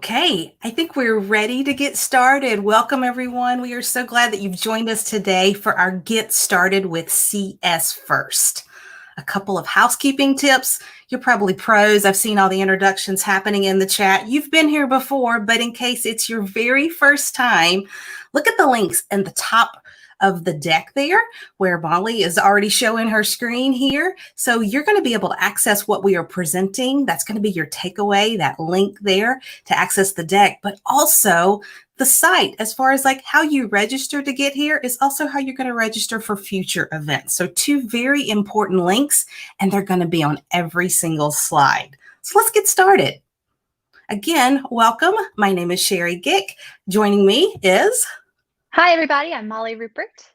Okay, I think we're ready to get started. Welcome, everyone. We are so glad that you've joined us today for our Get Started with CS First. A couple of housekeeping tips. You're probably pros. I've seen all the introductions happening in the chat. You've been here before, but in case it's your very first time, look at the links in the top of the deck there where Molly is already showing her screen here. So you're going to be able to access what we are presenting. That's going to be your takeaway, that link there to access the deck, but also the site as far as like how you register to get here is also how you're going to register for future events. So two very important links, and they're going to be on every single slide. So let's get started. Again, welcome. My name is Sherry Gick. Joining me is Hi, everybody. I'm Molly Rupert.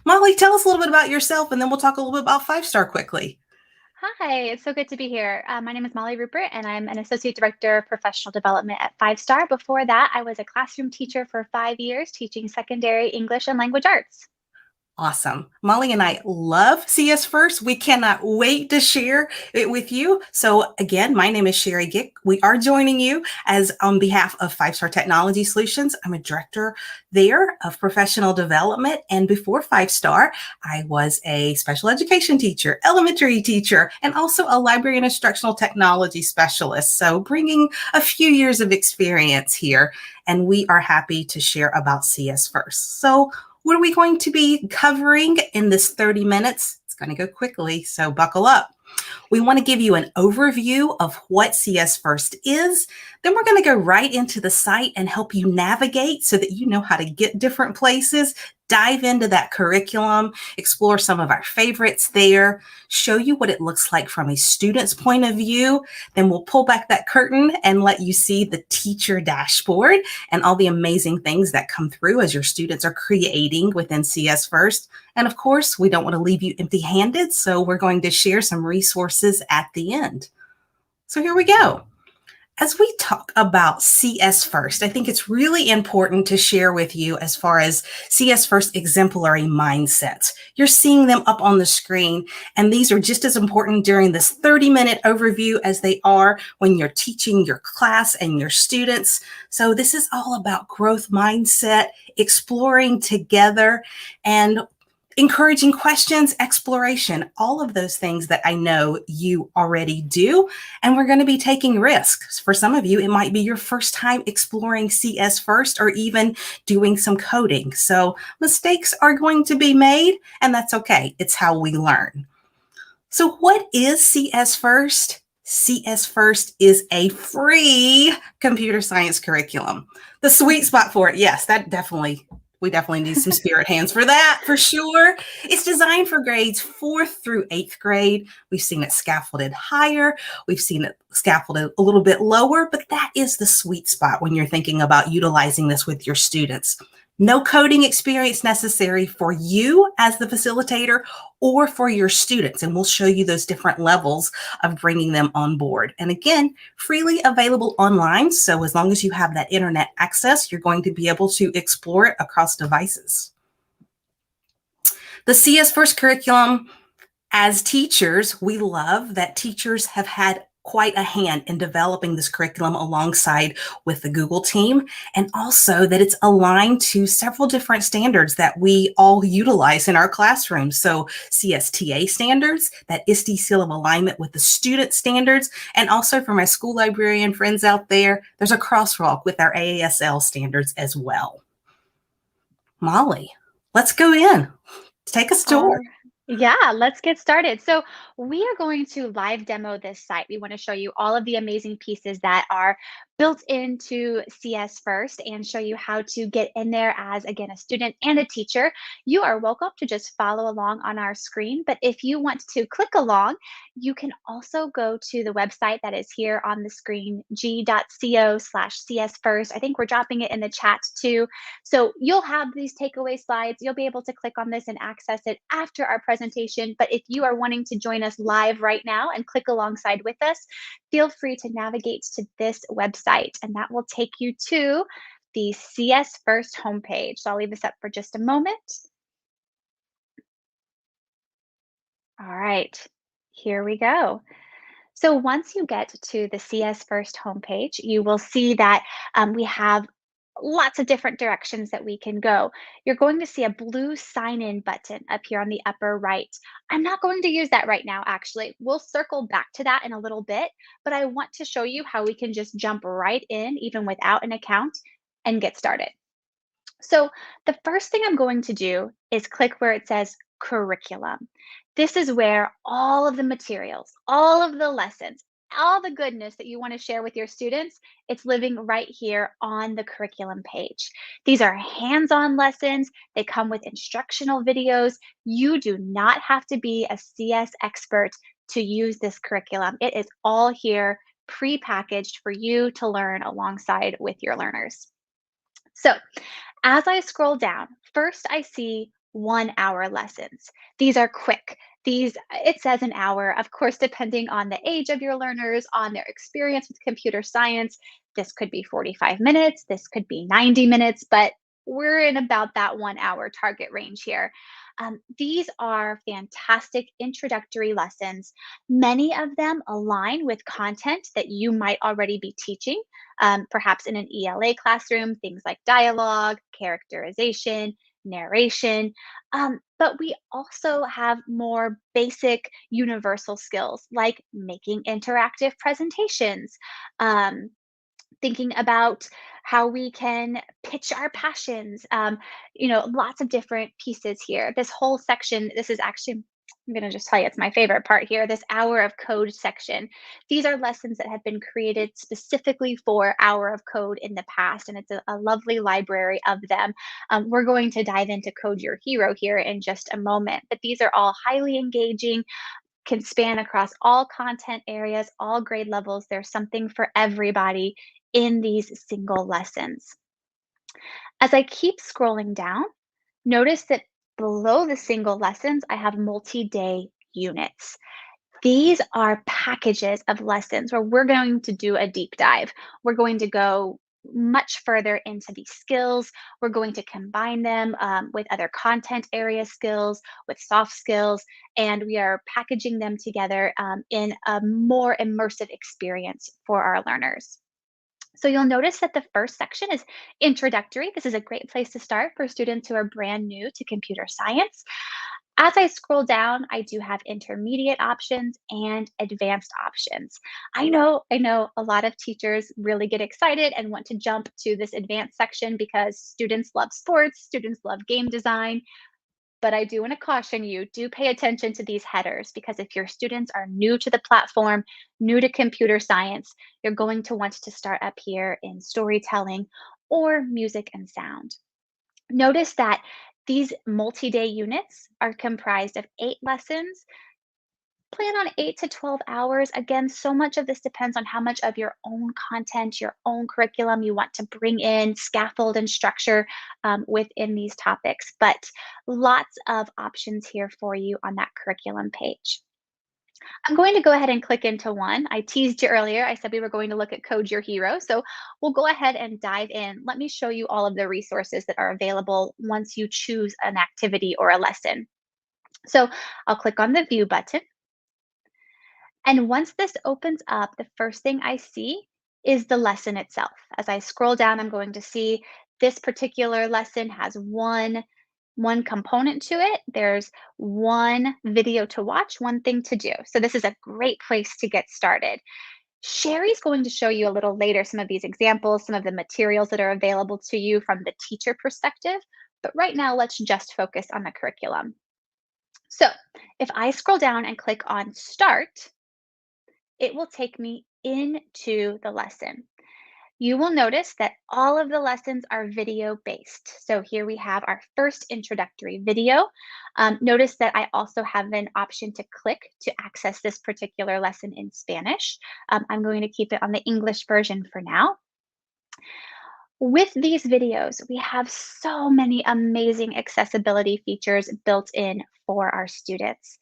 Molly. Tell us a little bit about yourself, and then we'll talk a little bit about Five Star quickly. Hi, it's so good to be here. My name is Molly Rupert, and I'm an Associate Director of Professional Development at Five Star. Before that, I was a classroom teacher for 5 years, teaching secondary English and language arts. Awesome. Molly and I love CS First. We cannot wait to share it with you. So again, my name is Sherry Gick. We are joining you as on behalf of Five Star Technology Solutions. I'm a director there of professional development. And before Five Star, I was a special education teacher, elementary teacher, and also a library and instructional technology specialist. So bringing a few years of experience here. And we are happy to share about CS First. So what are we going to be covering in this 30 minutes? It's going to go quickly, so buckle up. We want to give you an overview of what CS First is. Then we're going to go right into the site and help you navigate so that you know how to get different places, dive into that curriculum, explore some of our favorites there, show you what it looks like from a student's point of view. Then we'll pull back that curtain and let you see the teacher dashboard and all the amazing things that come through as your students are creating within CS First. And of course, we don't want to leave you empty-handed, so we're going to share some resources at the end. So here we go. As we talk about CS First, I think it's really important to share with you as far as CS First exemplary mindsets. You're seeing them up on the screen, and these are just as important during this 30-minute overview as they are when you're teaching your class and your students. So this is all about growth mindset, exploring together, and encouraging questions, exploration, all of those things that I know you already do. And we're going to be taking risks. For some of you, it might be your first time exploring CS First or even doing some coding. So mistakes are going to be made, and that's okay. It's how we learn. So what is CS First? CS First is a free computer science curriculum. The sweet spot for it, yes, we definitely need some spirit hands for that, for sure. It's designed for grades 4th through 8th grade. We've seen it scaffolded higher. We've seen it scaffolded a little bit lower, but that is the sweet spot when you're thinking about utilizing this with your students. No coding experience necessary for you as the facilitator or for your students. And we'll show you those different levels of bringing them on board. And again, freely available online. So as long as you have that internet access, you're going to be able to explore it across devices. The CS First curriculum, as teachers, we love that teachers have had quite a hand in developing this curriculum alongside with the Google team, and also that it's aligned to several different standards that we all utilize in our classrooms. So CSTA standards, that ISTE seal of alignment with the student standards, and also for my school librarian friends out there, there's a crosswalk with our AASL standards as well. Molly, let's go in. Take us to it. Yeah, let's get started. So we are going to live demo this site. We want to show you all of the amazing pieces that are built into CS First and show you how to get in there as, again, a student and a teacher. You are welcome to just follow along on our screen, but if you want to click along, you can also go to the website that is here on the screen, g.co/CS First. I think we're dropping it in the chat too. So you'll have these takeaway slides. You'll be able to click on this and access it after our presentation. But if you are wanting to join us live right now and click alongside with us, feel free to navigate to this website, and that will take you to the CS First homepage. So I'll leave this up for just a moment. All right, here we go. So once you get to the CS First homepage, you will see that we have lots of different directions that we can go. You're going to see a blue sign in button up here on the upper right. I'm not going to use that right now, actually. We'll circle back to that in a little bit, but I want to show you how we can just jump right in, even without an account, and get started. So the first thing I'm going to do is click where it says curriculum. This is where all of the materials, all of the lessons, all the goodness that you want to share with your students, it's living right here on the curriculum page. These are hands-on lessons. They come with instructional videos. You do not have to be a CS expert to use this curriculum. It is all here pre-packaged for you to learn alongside with your learners. So as I scroll down, first I see 1 hour lessons. These are quick. It says an hour, of course, depending on the age of your learners, on their experience with computer science. This could be 45 minutes, this could be 90 minutes, but we're in about that 1 hour target range here. These are fantastic introductory lessons. Many of them align with content that you might already be teaching, perhaps in an ELA classroom, things like dialogue, characterization, narration. But we also have more basic universal skills like making interactive presentations, um, thinking about how we can pitch our passions. Lots of different pieces here. This whole section, this is actually, I'm going to just tell you, it's my favorite part here, this hour of code section. These are lessons that have been created specifically for Hour of Code in the past, and it's a lovely library of them. We're going to dive into Code Your Hero here in just a moment, but these are all highly engaging, can span across all content areas, all grade levels. There's something for everybody in these single lessons. As I keep scrolling down, notice that below the single lessons, I have multi-day units. These are packages of lessons where we're going to do a deep dive. We're going to go much further into these skills. We're going to combine them with other content area skills, with soft skills, and we are packaging them together in a more immersive experience for our learners. So you'll notice that the first section is introductory. This is a great place to start for students who are brand new to computer science. As I scroll down, I do have intermediate options and advanced options. I know a lot of teachers really get excited and want to jump to this advanced section because students love sports, students love game design. But I do want to caution you, do pay attention to these headers because if your students are new to the platform, new to computer science, you're going to want to start up here in storytelling or music and sound. Notice that these multi-day units are comprised of 8 lessons. Plan on 8 to 12 hours. Again, so much of this depends on how much of your own content, your own curriculum you want to bring in, scaffold and structure within these topics. But lots of options here for you on that curriculum page. I'm going to go ahead and click into one. I teased you earlier. I said we were going to look at Code Your Hero. So we'll go ahead and dive in. Let me show you all of the resources that are available once you choose an activity or a lesson. So I'll click on the View button. And once this opens up, the first thing I see is the lesson itself. As I scroll down, I'm going to see this particular lesson has one component to it. There's one video to watch, one thing to do. So this is a great place to get started. Sherry's going to show you a little later some of these examples, some of the materials that are available to you from the teacher perspective. But right now, let's just focus on the curriculum. So if I scroll down and click on Start, it will take me into the lesson. You will notice that all of the lessons are video based. So here we have our first introductory video. Notice that I also have an option to click to access this particular lesson in Spanish. I'm going to keep it on the English version for now. With these videos, we have so many amazing accessibility features built in for our students.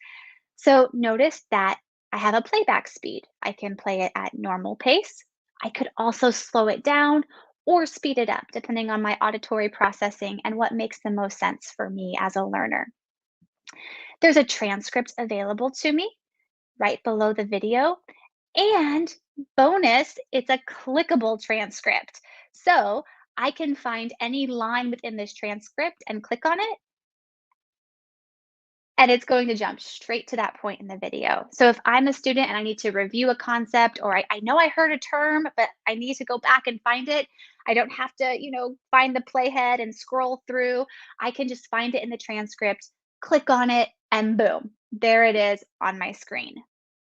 So notice that I have a playback speed. I can play it at normal pace. I could also slow it down or speed it up, depending on my auditory processing and what makes the most sense for me as a learner. There's a transcript available to me right below the video. And bonus, it's a clickable transcript. So I can find any line within this transcript and click on it, and it's going to jump straight to that point in the video. So if I'm a student and I need to review a concept, or I know I heard a term, but I need to go back and find it, I don't have to, find the playhead and scroll through. I can just find it in the transcript, click on it, and boom, there it is on my screen.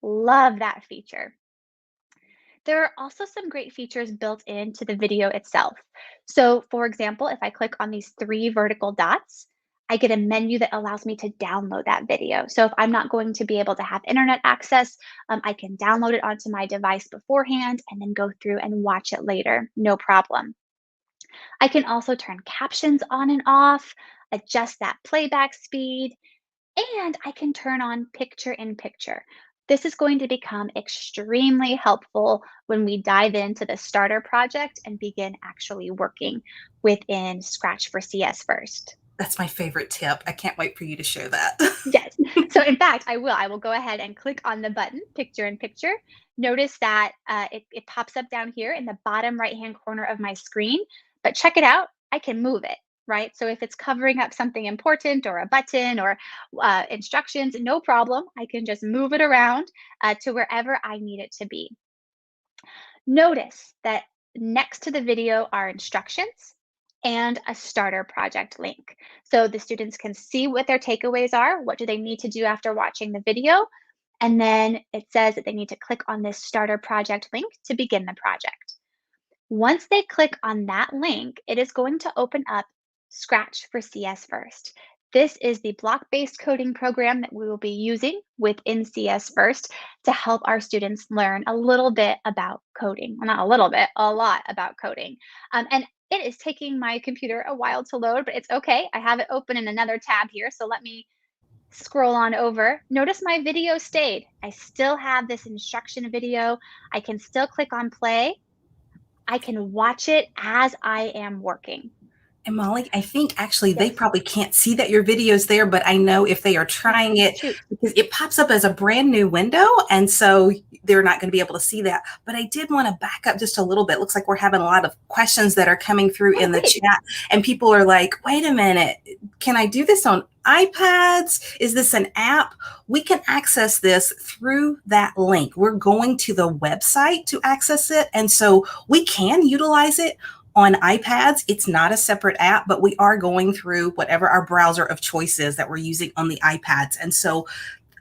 Love that feature. There are also some great features built into the video itself. So, for example, if I click on these three vertical dots, I get a menu that allows me to download that video. So, if I'm not going to be able to have internet access, I can download it onto my device beforehand and then go through and watch it later. No problem. I can also turn captions on and off, adjust that playback speed, and I can turn on picture in picture. This is going to become extremely helpful when we dive into the starter project and begin actually working within Scratch for CS First. That's my favorite tip. I can't wait for you to show that. Yes. So in fact, I will go ahead and click on the button, picture in picture. Notice that it pops up down here in the bottom right-hand corner of my screen, but check it out, I can move it, right? So if it's covering up something important or a button or instructions, no problem. I can just move it around to wherever I need it to be. Notice that next to the video are instructions and a starter project link. So the students can see what their takeaways are, what do they need to do after watching the video, and then it says that they need to click on this starter project link to begin the project. Once they click on that link, it is going to open up Scratch for CS First. This is the block-based coding program that we will be using within CS First to help our students learn a little bit about coding. Well, not a little bit, a lot about coding. And it is taking my computer a while to load, but it's okay. I have it open in another tab here, so let me scroll on over. Notice my video stayed. I still have this instruction video. I can still click on play. I can watch it as I am working. And Molly, I think actually they Yes. probably can't see that your video's there, but I know if they are Oh, trying it shoot. because it pops up as a brand new window, and so they're not going to be able to see that. But I did want to back up just a little bit. Looks like we're having a lot of questions that are coming through Oh, in the great. chat, and people are like, "Wait a minute, can I do this on iPads? Is this an app?" We can access this through that link. We're going to the website to access it, and so we can utilize it on iPads. It's not a separate app, but we are going through whatever our browser of choice is that we're using on the iPads. And so,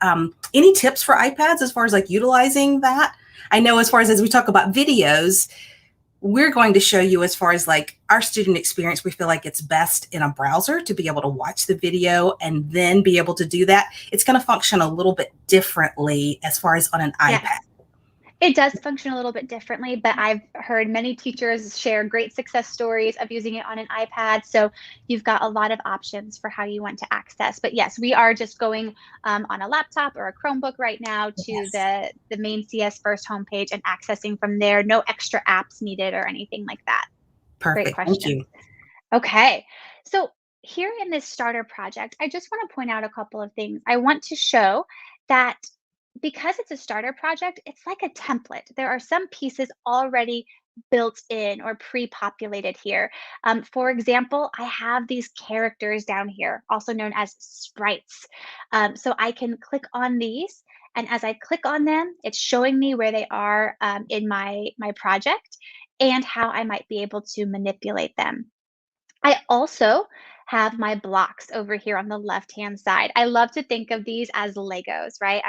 any tips for iPads as far as like utilizing that? I know as we talk about videos, we're going to show you as far as like our student experience. We feel like it's best in a browser to be able to watch the video and then be able to do that. It's going to function a little bit differently as far as on an Yes. iPad. It does function a little bit differently, but I've heard many teachers share great success stories of using it on an iPad. So you've got a lot of options for how you want to access. But yes, we are just going on a laptop or a Chromebook right now to Yes. the main CS First homepage and accessing from there. No extra apps needed or anything like that. Great Perfect. Thank question. you. Okay. So here in this starter project, I just want to point out a couple of things. I want to show that because it's a starter project, it's like a template. There are some pieces already built in or pre-populated here. For example, I have these characters down here, also known as sprites. So I can click on these, and as I click on them, it's showing me where they are in my project and how I might be able to manipulate them. I also have my blocks over here on the left-hand side. I love to think of these as Legos, right?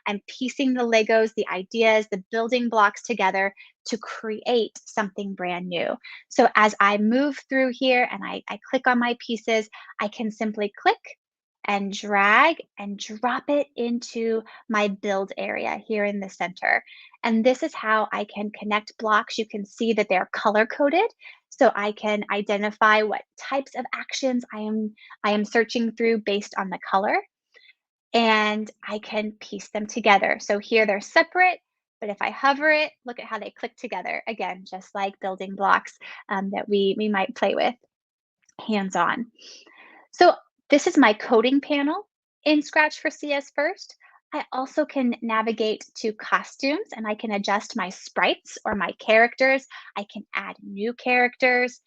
I'm piecing the Legos, the ideas, the building blocks together to create something brand new. So as I move through here and I click on my pieces, I can simply click and drag and drop it into my build area here in the center. And this is how I can connect blocks. You can see that they're color coded. So I can identify what types of actions I am searching through based on the color, and I can piece them together. So here they're separate, but if I hover it, look at how they click together. Again, just like building blocks that we might play with hands on. So this is my coding panel in Scratch for CS First. I also can navigate to costumes and I can adjust my sprites or my characters. I can add new characters.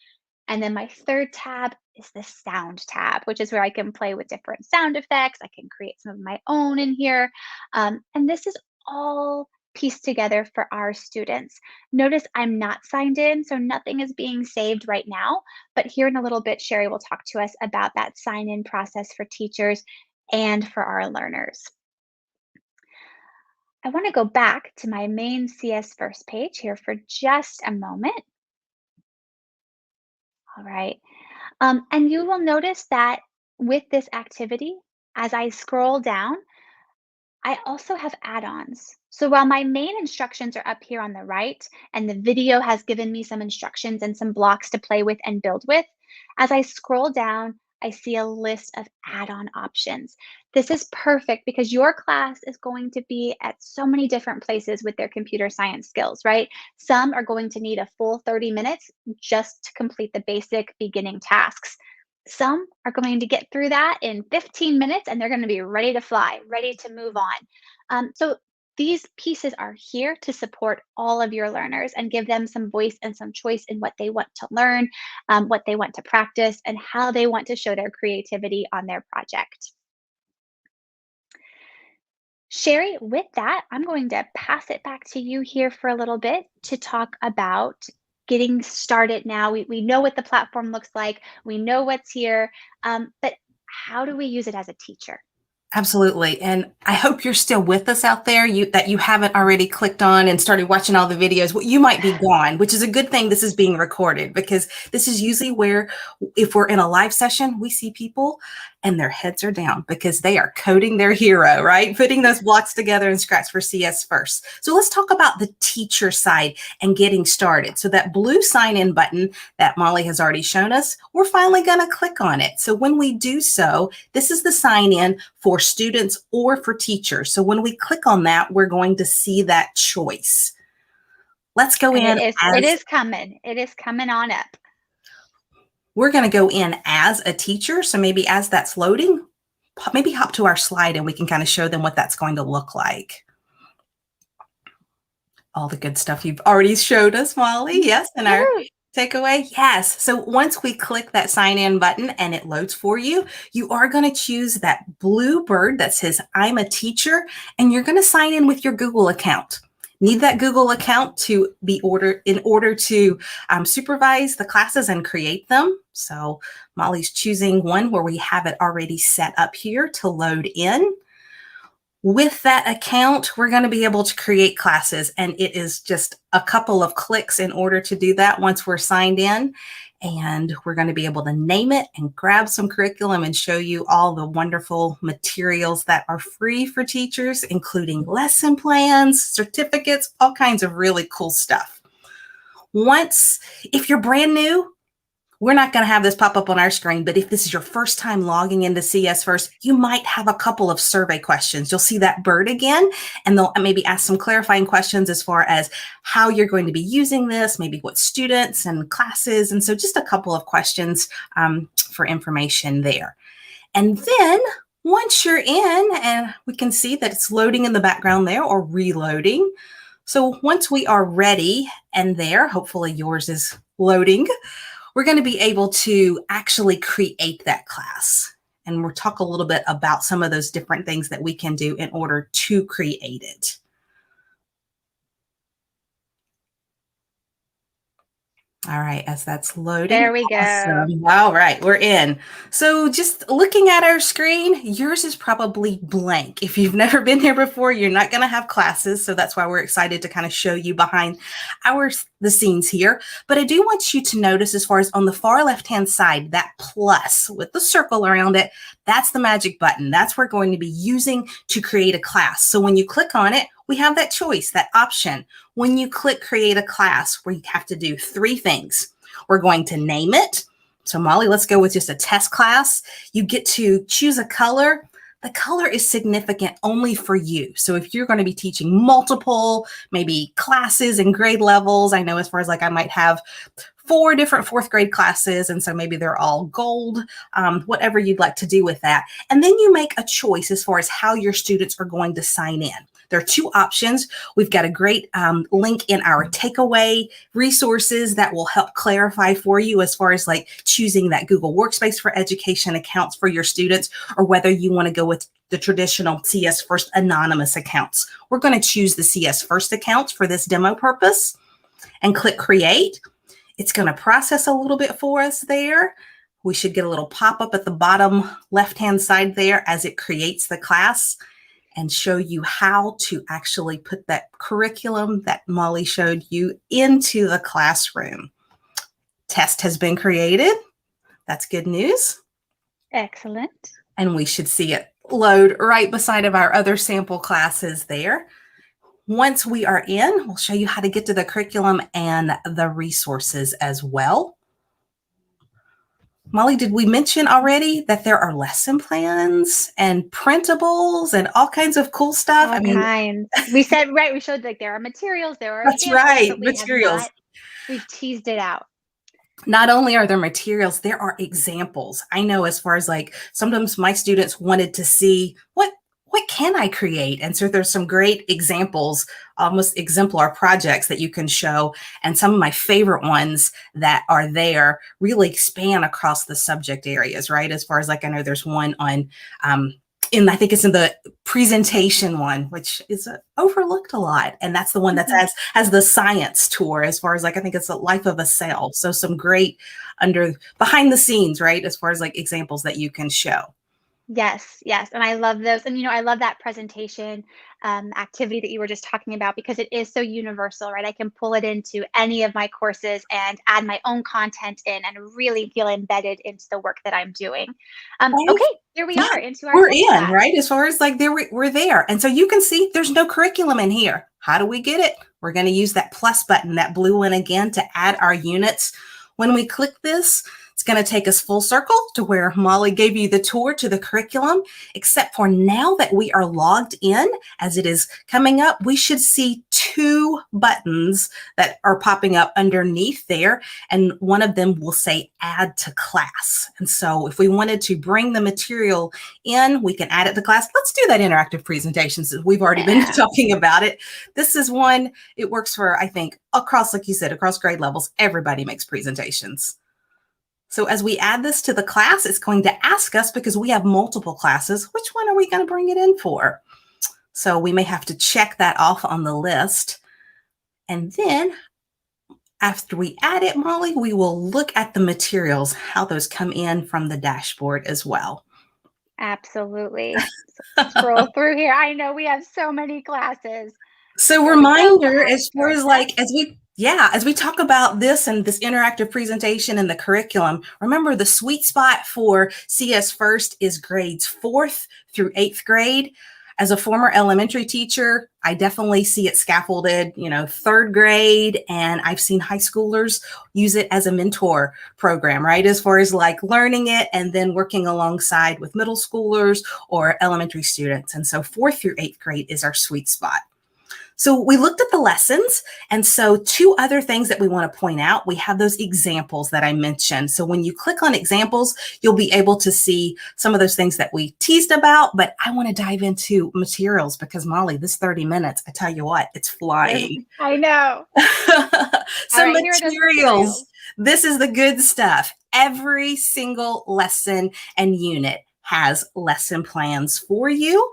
And then my third tab is the sound tab, which is where I can play with different sound effects. I can create some of my own in here. And this is all pieced together for our students. Notice I'm not signed in, so nothing is being saved right now. But here in a little bit, Sherry will talk to us about that sign in process for teachers and for our learners. I want to go back to my main CS First page here for just a moment. All right. And you will notice that with this activity, as I scroll down, I also have add-ons. So while my main instructions are up here on the right, and the video has given me some instructions and some blocks to play with and build with, as I scroll down, I see a list of add-on options. This is perfect because your class is going to be at so many different places with their computer science skills, right? Some are going to need a full 30 minutes just to complete the basic beginning tasks. Some are going to get through that in 15 minutes and they're going to be ready to fly, ready to move on. So these pieces are here to support all of your learners and give them some voice and some choice in what they want to learn, what they want to practice, and how they want to show their creativity on their project. Sherry, with that, I'm going to pass it back to you here for a little bit to talk about getting started now. We know what the platform looks like, we know what's here, but how do we use it as a teacher? Absolutely. And I hope you're still with us out there, that you haven't already clicked on and started watching all the videos. Well, you might be gone, which is a good thing this is being recorded, because this is usually where, if we're in a live session, we see people and their heads are down because they are coding their hero, right? Putting those blocks together in Scratch for CS First. So let's talk about the teacher side and getting started. So that blue sign in button that Molly has already shown us, we're finally going to click on it. So when we do so, this is the sign in for students or for teachers. So when we click on that, we're going to see that choice. Let's go And in it is coming. It is coming on up. We're going to go in as a teacher. So maybe as that's loading, maybe hop to our slide and we can kind of show them what that's going to look like. All the good stuff you've already showed us, Molly. Yes. And our takeaway. Yes. So once we click that sign in button and it loads for you, you are going to choose that blue bird that says I'm a teacher, and you're going to sign in with your Google account. Need that Google account to be in order to supervise the classes and create them. So Molly's choosing one where we have it already set up here to load in. With that account, we're going to be able to create classes, and it is just a couple of clicks in order to do that once we're signed in. And we're going to be able to name it and grab some curriculum and show you all the wonderful materials that are free for teachers, including lesson plans, certificates, all kinds of really cool stuff. If you're brand new, we're not going to have this pop up on our screen, but if this is your first time logging into CS First, you might have a couple of survey questions. You'll see that bird again, and they'll maybe ask some clarifying questions as far as how you're going to be using this, maybe what students and classes. And so just a couple of questions for information there. And then once you're in, and we can see that it's loading in the background there or reloading. So once we are ready and there, hopefully yours is loading, we're going to be able to actually create that class. And we'll talk a little bit about some of those different things that we can do in order to create it. All right, as that's loading. There we go. Awesome. All right, we're in. So just looking at our screen, yours is probably blank. If you've never been here before, you're not going to have classes. So that's why we're excited to kind of show you behind the scenes here. But I do want you to notice, as far as on the far left-hand side, that plus with the circle around it, that's the magic button. That's what we're going to be using to create a class. So when you click on it, we have that choice, that option. When you click create a class, where you have to do three things. We're going to name it. So Molly, let's go with just a test class. You get to choose a color. The color is significant only for you. So if you're going to be teaching multiple, maybe classes and grade levels, I know as far as like I might have 4 different fourth grade classes. And so maybe they're all gold, whatever you'd like to do with that. And then you make a choice as far as how your students are going to sign in. There are 2 options. We've got a great link in our takeaway resources that will help clarify for you as far as like choosing that Google Workspace for Education accounts for your students, or whether you want to go with the traditional CS First anonymous accounts. We're going to choose the CS First accounts for this demo purpose and click Create. It's going to process a little bit for us there. We should get a little pop-up at the bottom left-hand side there as it creates the class, and show you how to actually put that curriculum that Molly showed you into the classroom. Test has been created. That's good news. Excellent. And we should see it load right beside of our other sample classes there. Once we are in, we'll show you how to get to the curriculum and the resources as well. Molly, did we mention already that there are lesson plans and printables and all kinds of cool stuff? All kinds. We said, right, we showed like there are materials, there are That's examples, right, but materials. We've teased it out. Not only are there materials, there are examples. I know as far as like sometimes my students wanted to see what can I create? And so there's some great examples, almost exemplar projects that you can show. And some of my favorite ones that are there really span across the subject areas, right? As far as like, I know there's one on, I think it's in the presentation one, which is overlooked a lot. And that's the one that has the science tour, as far as like, I think it's the life of a cell. So some great behind the scenes, right? As far as like examples that you can show. Yes, yes. And I love those. And, I love that presentation activity that you were just talking about, because it is so universal, right? I can pull it into any of my courses and add my own content in and really feel embedded into the work that I'm doing. Okay, here we are into our We're in, class. right? As far as like we're there. And so you can see there's no curriculum in here. How do we get it? We're going to use that plus button, that blue one again, to add our units. When we click this, it's going to take us full circle to where Molly gave you the tour to the curriculum, except for now that we are logged in, as it is coming up, we should see 2 buttons that are popping up underneath there. And one of them will say add to class. And so if we wanted to bring the material in, we can add it to class. Let's do that interactive presentation since we've already been talking about it. This is one, it works for, I think, across, like you said, across grade levels, everybody makes presentations. So as we add this to the class, it's going to ask us, because we have multiple classes, which one are we going to bring it in for? So we may have to check that off on the list. And then after we add it, Molly, we will look at the materials, how those come in from the dashboard as well. Absolutely. Scroll through here. I know we have so many classes. So reminder, as far as like, as we talk about this and this interactive presentation and the curriculum, remember the sweet spot for CS First is grades 4th through 8th grade. As a former elementary teacher, I definitely see it scaffolded, 3rd grade, and I've seen high schoolers use it as a mentor program, right? As far as like learning it and then working alongside with middle schoolers or elementary students. And so 4th through 8th grade is our sweet spot. So we looked at the lessons. And so 2 other things that we want to point out, we have those examples that I mentioned. So when you click on examples, you'll be able to see some of those things that we teased about, but I want to dive into materials because Molly, this 30 minutes, I tell you what, it's flying. I know. So materials, this is the good stuff. Every single lesson and unit has lesson plans for you.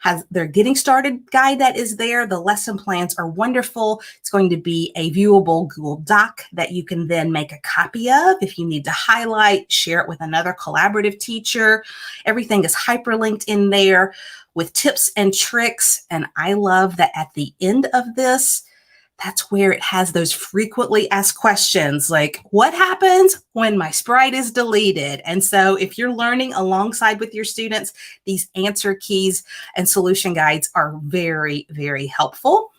Has their getting started guide that is there. The lesson plans are wonderful. It's going to be a viewable Google Doc that you can then make a copy of if you need to highlight, share it with another collaborative teacher. Everything is hyperlinked in there with tips and tricks. And I love that at the end of this, that's where it has those frequently asked questions like, what happens when my sprite is deleted? And so if you're learning alongside with your students, these answer keys and solution guides are very, very helpful.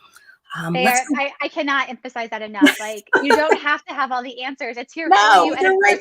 I cannot emphasize that enough. Like, you don't have to have all the answers. It's here for you. And of course,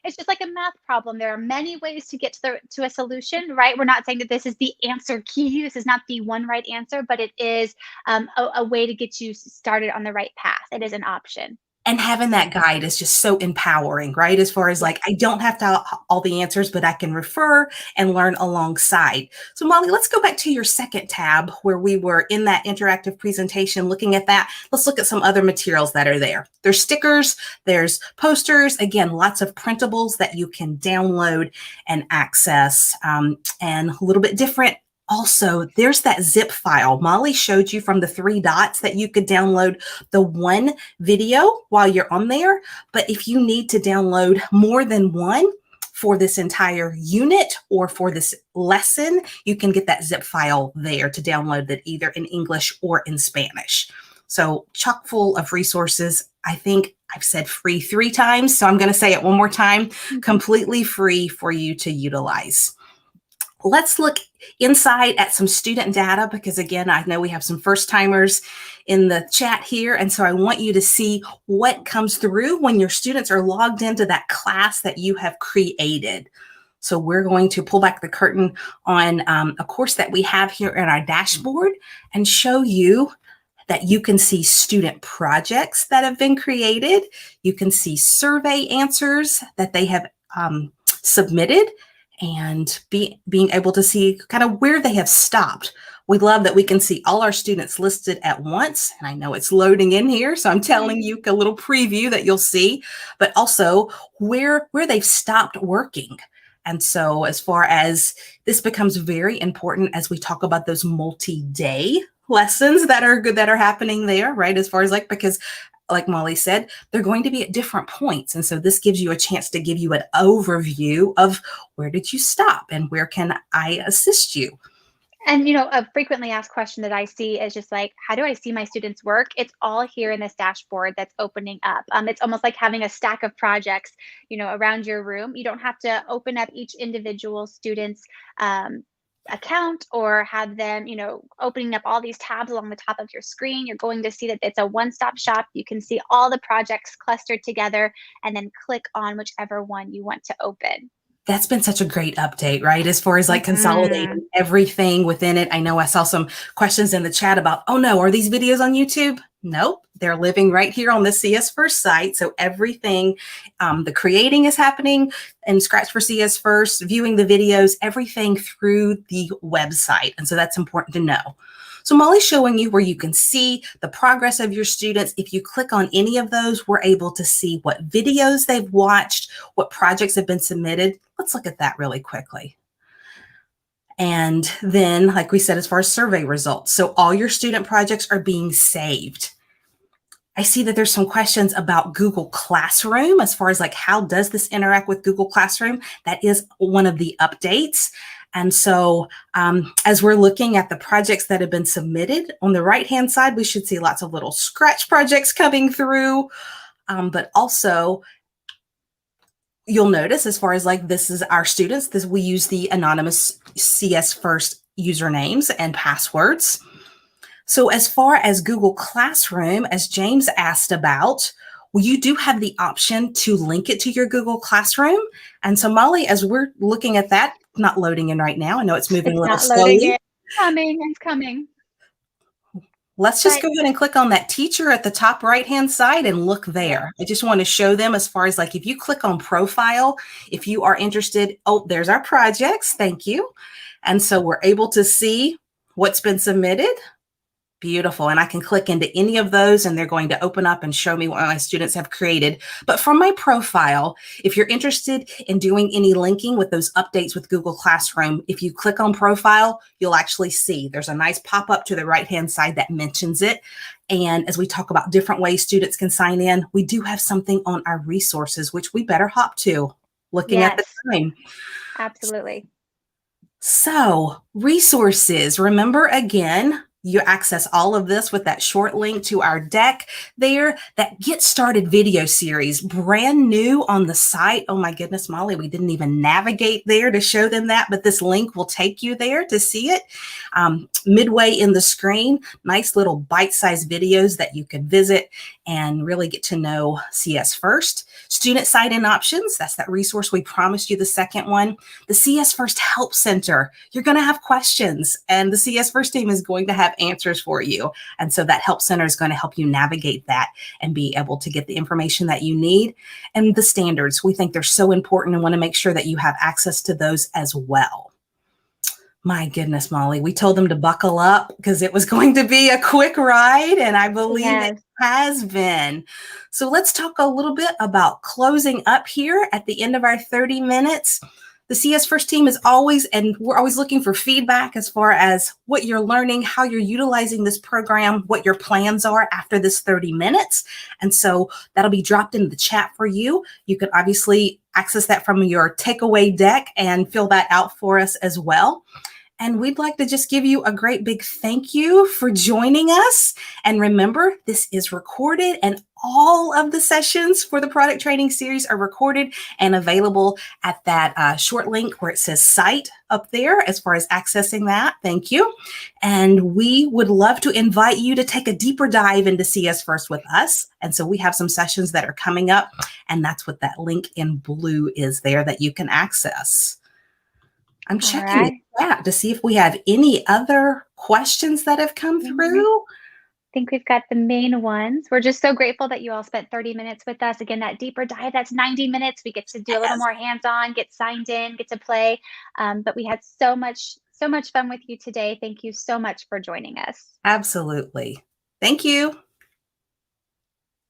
it's just like a math problem. There are many ways to get to a solution, right? We're not saying that this is the answer key. This is not the one right answer, but it is a way to get you started on the right path. It is an option. And having that guide is just so empowering, right? As far as Yes. like, I don't have to all the answers, but I can refer and learn alongside. So Molly, let's go back to your second tab where we were in that interactive presentation looking at that. Let's look at some other materials that are there. There's stickers, there's posters, again, lots of printables that you can download and access, and a little bit different. Also, there's that zip file. Molly showed you from the 3 dots that you could download the one video while you're on there. But if you need to download more than one for this entire unit or for this lesson, you can get that zip file there to download that either in English or in Spanish. So chock full of resources. I think I've said free 3 times, so I'm going to say it one more time, completely free for you to utilize. Let's look inside at some student data because, again, I know we have some first timers in the chat here. And so I want you to see what comes through when your students are logged into that class that you have created. So we're going to pull back the curtain on a course that we have here in our dashboard and show you that you can see student projects that have been created. You can see survey answers that they have submitted, and being able to see kind of where they have stopped. We love that we can see all our students listed at once. And I know it's loading in here, so I'm telling you a little preview that you'll see, but also where they've stopped working. And so as far as this becomes very important as we talk about those multi-day lessons that are good, that are happening there, right? As far as like, because like Molly said, they're going to be at different points. And so this gives you a chance to give you an overview of where did you stop and where can I assist you? And, a frequently asked question that I see is just like, how do I see my students' work? It's all here in this dashboard that's opening up. It's almost like having a stack of projects, around your room. You don't have to open up each individual student's account or have them, opening up all these tabs along the top of your screen. You're going to see that it's a one-stop shop. You can see all the projects clustered together and then click on whichever one you want to open. That's been such a great update, right? As far as like consolidating everything within it. I know I saw some questions in the chat about, oh no, are these videos on YouTube? Nope, they're living right here on the CS First site. So everything, the creating is happening in Scratch for CS First, viewing the videos, everything through the website. And so that's important to know. So Molly's showing you where you can see the progress of your students. If you click on any of those, we're able to see what videos they've watched, what projects have been submitted. Let's look at that really quickly. And then, like we said, as far as survey results, so all your student projects are being saved. I see that there's some questions about Google Classroom as far as like, how does this interact with Google Classroom? That is one of the updates. And so as we're looking at the projects that have been submitted, on the right-hand side, we should see lots of little Scratch projects coming through, but also you'll notice as far as like, this is our students, we use the anonymous CS First usernames and passwords. So as far as Google Classroom, as James asked about, well, you do have the option to link it to your Google Classroom. And so Molly, as we're looking at that, not loading in right now, I know it's moving a little slowly. It's coming. Let's just go ahead and click on that teacher at the top right-hand side and look there. I just want to show them as far as like, if you click on profile, if you are interested, oh, there's our projects. Thank you. And so we're able to see what's been submitted. Beautiful. And I can click into any of those and they're going to open up and show me what my students have created. But from my profile, if you're interested in doing any linking with those updates with Google Classroom, if you click on profile, you'll actually see there's a nice pop-up to the right-hand side that mentions it. And as we talk about different ways students can sign in, we do have something on our resources, which we better hop to looking at the time. Absolutely. So resources, remember again, you access all of this with that short link to our deck there, that Get Started video series, brand new on the site. Oh my goodness, Molly, we didn't even navigate there to show them that, but this link will take you there to see it. Midway in the screen, nice little bite-sized videos that you can visit and really get to know CS First. Student Sign-In Options, that's that resource we promised you, the second one. The CS First Help Center, you're going to have questions, and the CS First team is going to have answers for you. And so that Help Center is going to help you navigate that and be able to get the information that you need. And the standards, we think they're so important and want to make sure that you have access to those as well. My goodness, Molly, we told them to buckle up because it was going to be a quick ride, and I believe it has been. So let's talk a little bit about closing up here at the end of our 30 minutes. The CS First team is always, and we're always looking for feedback as far as what you're learning, how you're utilizing this program, what your plans are after this 30 minutes. And so that'll be dropped in the chat for you. You can obviously access that from your takeaway deck and fill that out for us as well. And we'd like to just give you a great big thank you for joining us. And remember, this is recorded, and all of the sessions for the product training series are recorded and available at that short link where it says site up there as far as accessing that. Thank you. And we would love to invite you to take a deeper dive into CS First with us. And so we have some sessions that are coming up, and that's what that link in blue is there that you can access. I'm checking the chat to see if we have any other questions that have come through. I think we've got the main ones. We're just so grateful that you all spent 30 minutes with us. Again, that deeper dive, that's 90 minutes. We get to do a little more hands-on, get signed in, get to play. But we had so much fun with you today. Thank you so much for joining us. Absolutely. Thank you.